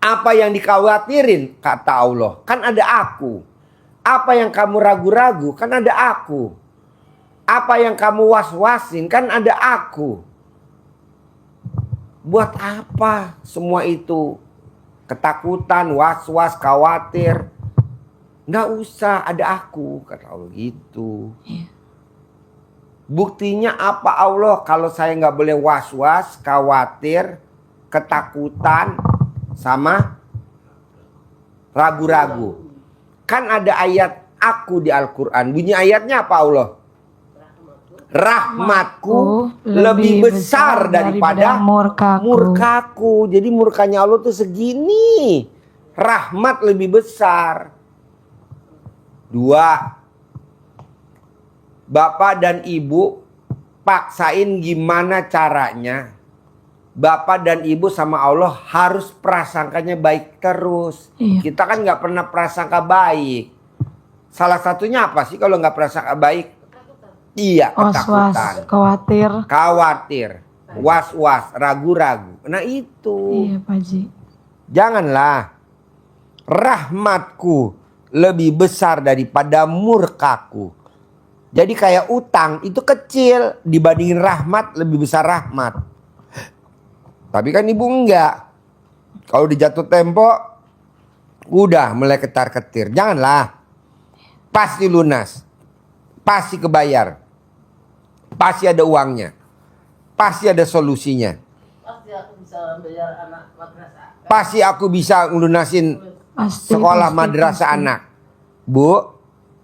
S2: Apa yang dikhawatirin kata Allah? Kan ada aku. Apa yang kamu ragu-ragu? Kan ada aku. Apa yang kamu was-wasin? Kan ada aku. Buat apa semua itu? Ketakutan, was-was, khawatir. Nggak usah, ada aku, kata Allah gitu.
S5: Iya.
S2: Buktinya apa Allah kalau saya nggak boleh was-was, khawatir, ketakutan, sama ragu-ragu. Kan ada ayat aku di Al-Quran. Bunyi ayatnya apa Allah? Rahmatku lebih besar daripada murkaku. Jadi murkanya Allah tuh segini. Rahmat lebih besar. 2. Bapak dan ibu paksain gimana caranya. Bapak dan ibu sama Allah harus prasangkanya baik terus.
S5: Iya.
S2: Kita kan nggak pernah prasangka baik. Salah satunya apa sih kalau nggak prasangka baik? Iya, ketakutan.
S5: Was-was, khawatir.
S2: Was-was, ragu-ragu. Nah itu.
S5: Iya Pak Haji.
S2: Janganlah. Rahmatku lebih besar daripada murkaku. Jadi kayak utang itu kecil dibandingin rahmat, lebih besar rahmat. Tapi kan ibu enggak. Kalau dijatuh tempo udah mulai ketar-ketir. Janganlah. Pasti lunas. Pasti kebayar. Pasti ada uangnya. Pasti ada solusinya.
S1: Pasti aku bisa bayar anak madrasah.
S2: Pasti aku bisa ngelunasin
S5: Pasti,
S2: sekolah
S5: pasti,
S2: madrasah
S5: pasti.
S2: anak. Bu,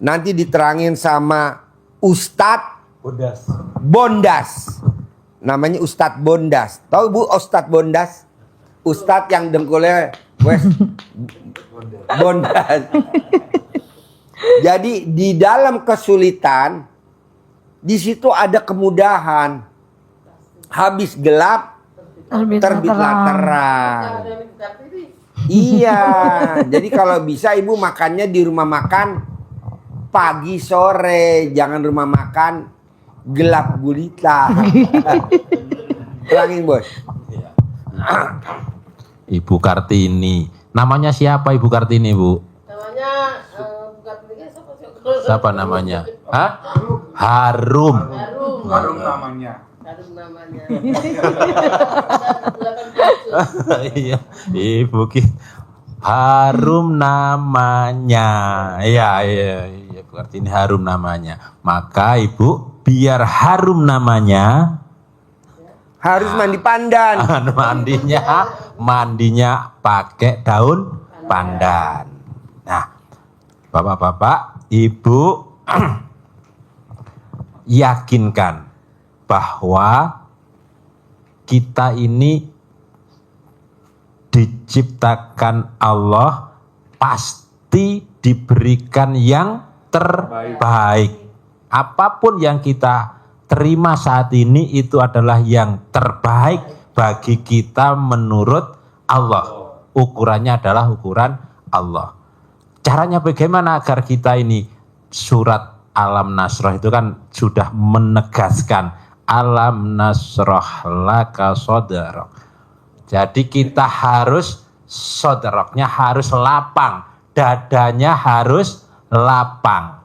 S2: nanti diterangin sama Ustadz Bondas. Namanya Ustadz Bondas. Tahu Bu Ustadz Bondas? Ustadz yang dengkulnya Bondas. Jadi di dalam kesulitan, di situ ada kemudahan. Habis gelap, terbitlah terang. Iya, jadi kalau bisa ibu makannya di rumah makan pagi sore, jangan rumah makan gelap gulita. Terangin bos.
S7: Ibu Kartini. Namanya siapa Ibu Kartini, Bu?
S1: Namanya bukan pentingnya siapa sih?
S7: Siapa namanya? Hah? Harum.
S1: Harum
S4: namanya.
S7: Iya, Ibu Harum namanya. Iya, Bu Kartini Harum namanya. Maka Ibu biar harum namanya,
S2: Harus mandi pandan.
S7: mandinya pakai daun pandan. Nah, Bapak-bapak, Ibu yakinkan bahwa kita ini diciptakan Allah pasti diberikan yang terbaik. Apapun yang kita terima saat ini itu adalah yang terbaik bagi kita menurut Allah. Ukurannya adalah ukuran Allah. Caranya bagaimana agar kita ini, surat Alam Nasroh itu kan sudah menegaskan Alam Nasroh laka sodrok. Jadi kita harus sodroknya harus lapang, dadanya harus lapang.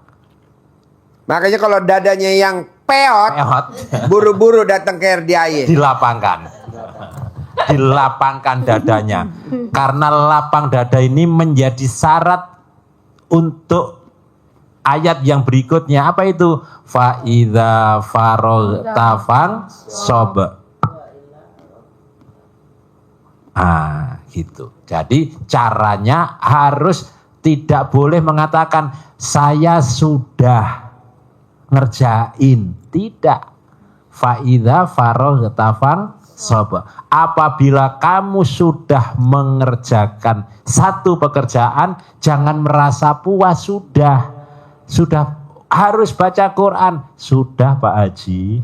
S2: Makanya kalau dadanya yang peot, buru-buru datang ke RDIY. Dilapangkan dadanya. Karena lapang dada ini menjadi syarat untuk ayat yang berikutnya. Apa itu? Fa idza faragta fansob. Gitu. Jadi caranya harus tidak boleh mengatakan saya sudah ngerjain. Tidak. Fa idza faragta fansob. Apabila kamu sudah mengerjakan satu pekerjaan, jangan merasa puas. Sudah harus baca Quran. Sudah Pak Haji.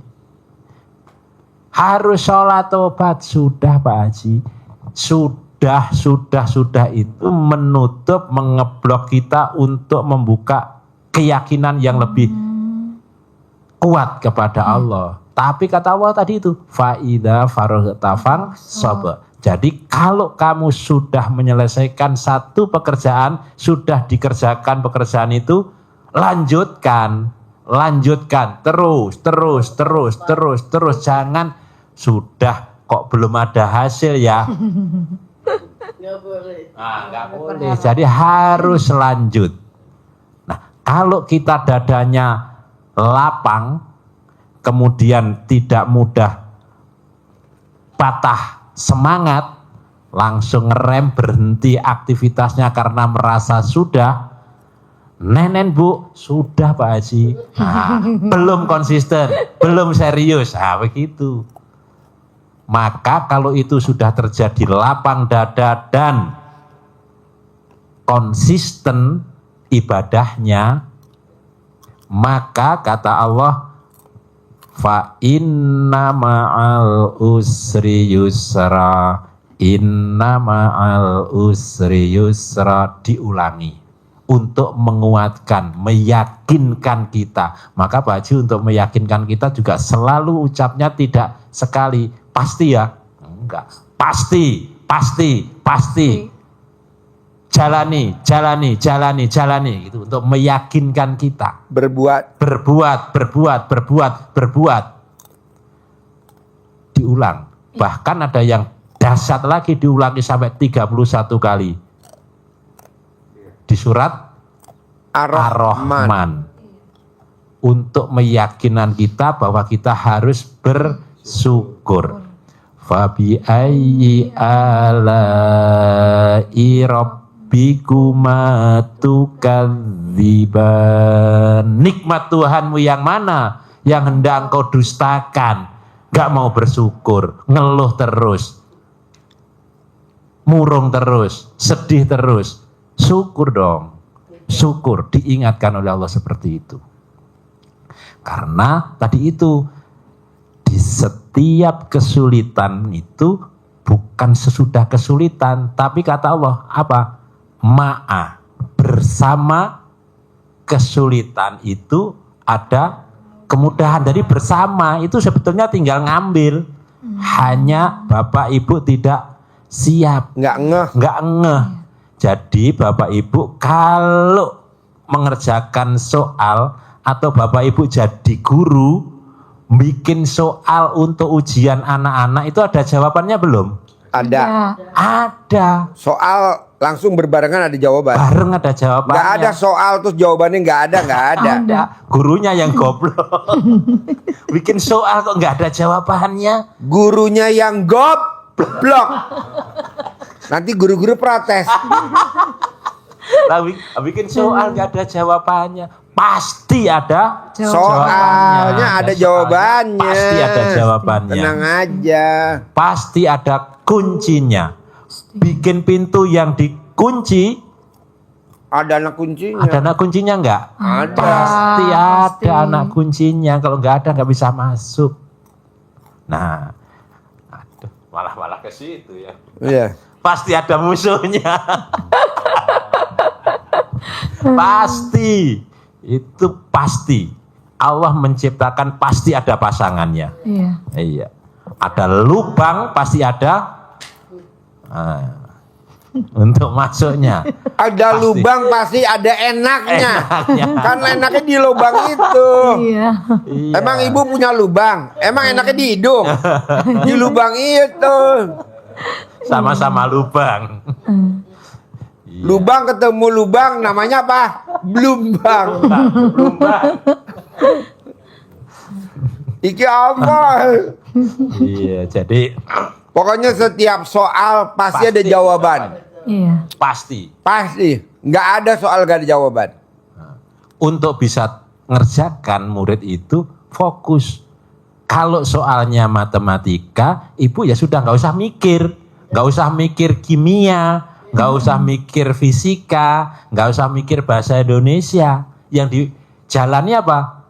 S2: Harus sholat tobat. Sudah Pak Haji. Sudah itu menutup, mengeblok kita untuk membuka keyakinan yang lebih kuat kepada Allah. Tapi kata Allah tadi itu, faida faragta fansob. Jadi kalau kamu sudah menyelesaikan satu pekerjaan, sudah dikerjakan pekerjaan itu, lanjutkan terus. Jangan sudah kok belum ada hasil ya.
S1: Nggak boleh.
S7: Nggak boleh. Jadi harus lanjut. Nah, kalau kita dadanya lapang, kemudian tidak mudah patah semangat, langsung ngerem, berhenti aktivitasnya karena merasa sudah. Nenen Bu, sudah Pak Haji. Nah, belum konsisten, belum serius. Nah, begitu. Maka kalau itu sudah terjadi lapang dada dan konsisten ibadahnya, maka kata Allah, fa inna ma'al usri yusra, inna ma'al usri yusra, diulangi untuk menguatkan, meyakinkan kita. Maka Pak Haji untuk meyakinkan kita juga selalu ucapnya tidak sekali, pasti ya? Enggak, pasti. Jalani gitu untuk meyakinkan kita.
S2: Berbuat.
S7: Diulang. Bahkan ada yang dahsyat lagi, diulangi sampai 31 kali. Di surat Ar-Rahman. Untuk meyakinkan kita bahwa kita harus bersyukur. Fabi ayyi ala'i rabbikuma tukadziban. Nikmat Tuhanmu yang mana yang hendak engkau dustakan? Gak mau bersyukur, ngeluh terus, murung terus, sedih terus. Syukur dong, syukur, diingatkan oleh Allah seperti itu. Karena tadi itu, di setiap kesulitan itu bukan sesudah kesulitan, tapi kata Allah apa? Ma'a, bersama kesulitan itu ada kemudahan. Dari bersama itu sebetulnya tinggal ngambil. Hanya Bapak Ibu tidak siap, nggak ngeh. Jadi Bapak Ibu kalau mengerjakan soal atau Bapak Ibu jadi guru bikin soal untuk ujian anak-anak, itu ada jawabannya belum?
S2: Ada.
S7: Ada.
S2: Soal langsung berbarengan ada jawaban.
S7: Bareng ada jawabannya.
S2: Nggak ada soal terus jawabannya nggak ada.
S7: Ada. Gurunya yang goblok. Bikin soal kok nggak ada jawabannya.
S2: Gurunya yang goblok. Nanti guru-guru protes.
S7: Bikin soal nggak ada jawabannya. Pasti ada
S2: Soalnya ada jawabannya.
S7: Pasti ada jawabannya.
S2: Tenang aja.
S7: Pasti ada kuncinya. Bikin pintu yang dikunci,
S2: ada anak kuncinya.
S7: ada anak kuncinya enggak?
S2: Ada.
S7: Pasti ada anak kuncinya. Kalau enggak ada enggak bisa masuk. Nah, aduh, malah ke situ ya.
S2: Iya.
S7: Pasti ada musuhnya. Pasti. Itu pasti. Allah menciptakan pasti ada pasangannya. Iya. Ada lubang pasti ada untuk masuknya.
S2: Ada
S7: Pasti.
S2: lubang pasti ada enaknya. Kan enaknya di lubang itu.
S5: Iya.
S7: Iya.
S2: Emang ibu punya lubang? Emang enaknya di hidung? Di lubang itu.
S7: Sama-sama lubang.
S2: Lubang ketemu lubang namanya apa? Blumbang. Iki apa?
S7: Iya, jadi
S2: Pokoknya setiap soal pasti ada jawaban.
S5: Iya.
S7: pasti
S2: Pasti. Nggak ada soal gak ada jawaban.
S7: untuk bisa ngerjakan murid itu fokus. Kalau soalnya matematika, ibu ya sudah nggak usah mikir kimia, nggak usah mikir fisika, nggak usah mikir bahasa Indonesia. Yang dijalani apa?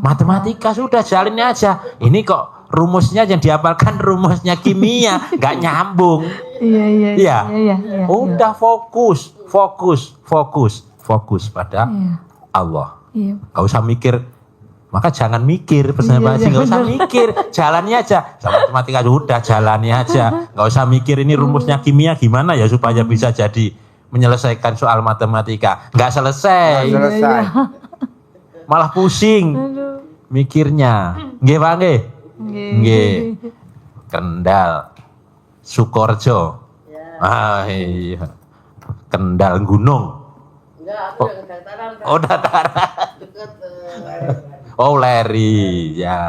S7: Matematika sudah jalani aja. Ini kok rumusnya yang dihafalkan rumusnya kimia, nggak nyambung. Iya. Udah fokus pada Allah. Nggak usah mikir. Maka jangan mikir, pesan Pak Haji, nggak usah mikir, jalani aja. Sama matematika sudah jalani aja, nggak usah mikir ini rumusnya kimia gimana ya supaya bisa jadi menyelesaikan soal matematika. Nggak selesai, malah pusing mikirnya. Nggih Pak nggih? Nggih. Kendal, Sukorejo. Iya. Kendal gunung.
S1: Enggak, aku yang dataran.
S7: Oh, dataran. Oh, Leri, ya.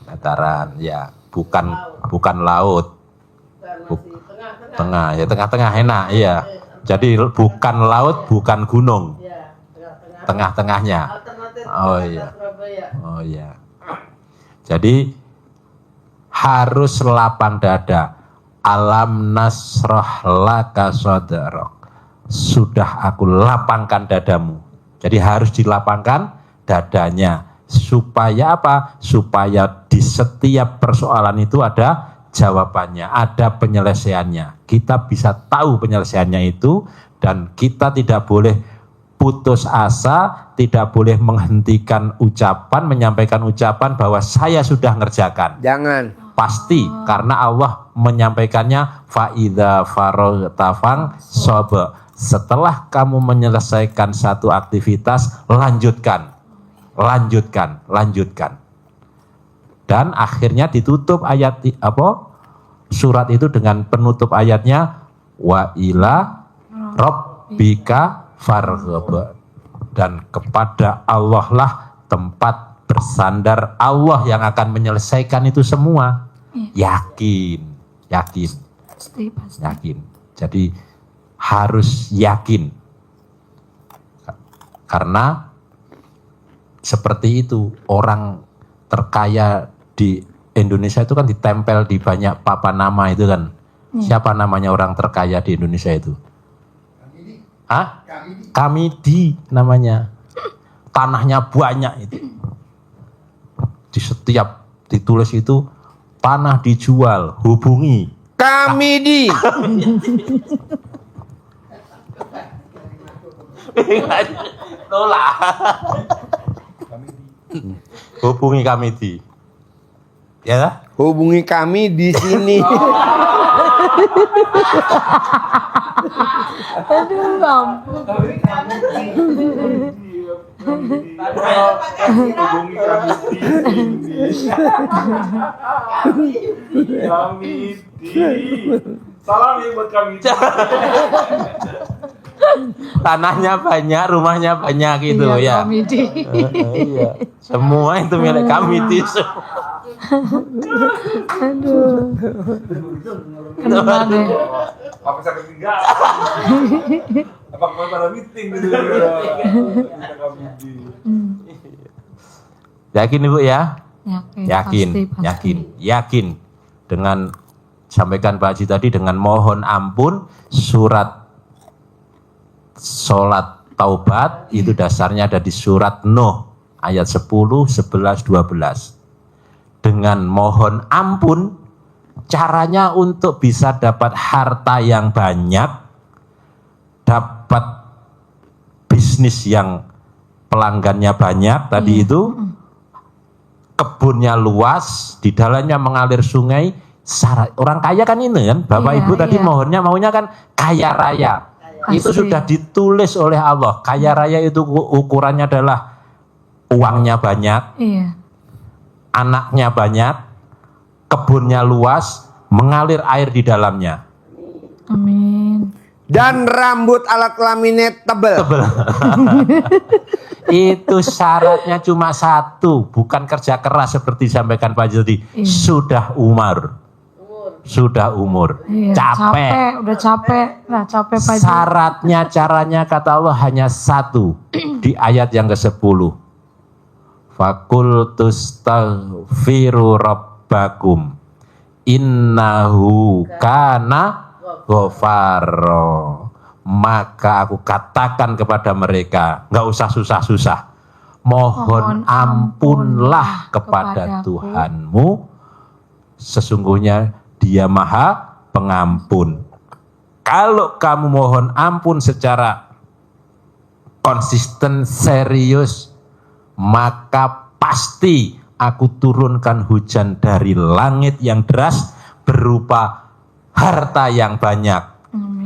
S7: Dataran, ya. Bukan laut.
S1: Masih tengah.
S7: Tengah, ya tengah-tengah enak, iya. Jadi bukan laut, bukan gunung.
S1: Ya, tengah-tengah.
S7: Tengah-tengahnya.
S1: Alternatif
S7: Oh,
S1: Jakarta,
S7: iya.
S1: Surabaya.
S7: Oh iya. Jadi harus lapang dada. Alam nasroh laka sodrok. Sudah aku lapangkan dadamu. Jadi harus dilapangkan dadanya. Supaya apa? Supaya di setiap persoalan itu ada jawabannya, ada penyelesaiannya. Kita bisa tahu penyelesaiannya itu, dan kita tidak boleh putus asa, tidak boleh menghentikan ucapan, menyampaikan ucapan bahwa saya sudah ngerjakan.
S2: Jangan.
S7: Pasti, karena Allah menyampaikannya faidza faragta fansab. Setelah kamu menyelesaikan satu aktivitas, lanjutkan. Dan akhirnya ditutup ayat surat itu dengan penutup ayatnya wa ila rabbika farghab. Dan kepada Allah lah tempat bersandar, Allah yang akan menyelesaikan itu semua. Yakin.
S5: Pasti.
S7: Yakin. Jadi harus yakin. Karena seperti itu, orang terkaya di Indonesia itu kan ditempel di banyak papan nama itu kan. Siapa namanya orang terkaya di Indonesia itu? Hah? Kamidi namanya. Tanahnya banyak itu. Di setiap ditulis itu tanah dijual, hubungi
S2: Kamidi.
S7: Tolak. Hubungi Kamidi. Ya?
S2: Hubungi kami di sini.
S5: Aduh, ampun.
S4: Hubungi kami salam ya buat kami.
S7: Tanahnya banyak, rumahnya banyak gitu ya.
S5: Kamidi.
S7: Iya. Semua itu milik Kamidi.
S5: Aduh. Kena deh.
S4: Apa saya ketiga? Apa kemarin pada meeting gitu?
S7: Yakin Ibu ya?
S5: Yakin. Pasti.
S7: Yakin. Dengan sampaikan Pak Haji tadi, dengan mohon ampun, surat sholat taubat itu dasarnya ada di surat Nuh ayat 10, 11, 12. Dengan mohon ampun, caranya untuk bisa dapat harta yang banyak, dapat bisnis yang pelanggannya banyak tadi itu, kebunnya luas, di dalamnya mengalir sungai. Orang kaya kan ini kan, Bapak
S5: Iya,
S7: Ibu tadi
S5: iya.
S7: maunya kan kaya raya. Itu
S5: Pasti.
S7: sudah ditulis oleh Allah. Kaya raya itu ukurannya adalah uangnya banyak,
S5: Iya.
S7: anaknya banyak, kebunnya luas, mengalir air di dalamnya.
S5: Amin.
S2: Dan rambut alat kelaminnya tebel.
S7: Itu syaratnya cuma satu, bukan kerja keras seperti disampaikan Pak Jildi.
S5: Iya.
S7: Sudah umur.
S5: Iya, udah capek. Nah, capek Pak Haji.
S7: Syaratnya, caranya kata Allah hanya satu di ayat yang ke-10. Fakultus taghfiru rabbakum innahu kana ghafaro. Maka aku katakan kepada mereka, nggak usah susah-susah, mohon ampunlah kepada
S5: kepadaku.
S7: Tuhanmu, sesungguhnya Dia Maha Pengampun. Kalau kamu mohon ampun secara konsisten, serius, maka pasti aku turunkan hujan dari langit yang deras berupa harta yang banyak,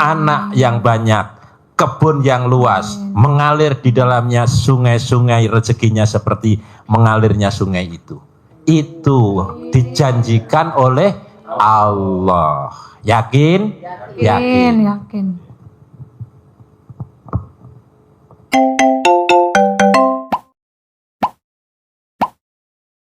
S7: anak yang banyak, kebun yang luas, mengalir di dalamnya sungai-sungai, rezekinya seperti mengalirnya sungai itu. Itu dijanjikan oleh Allah. Yakin?
S5: Yakin.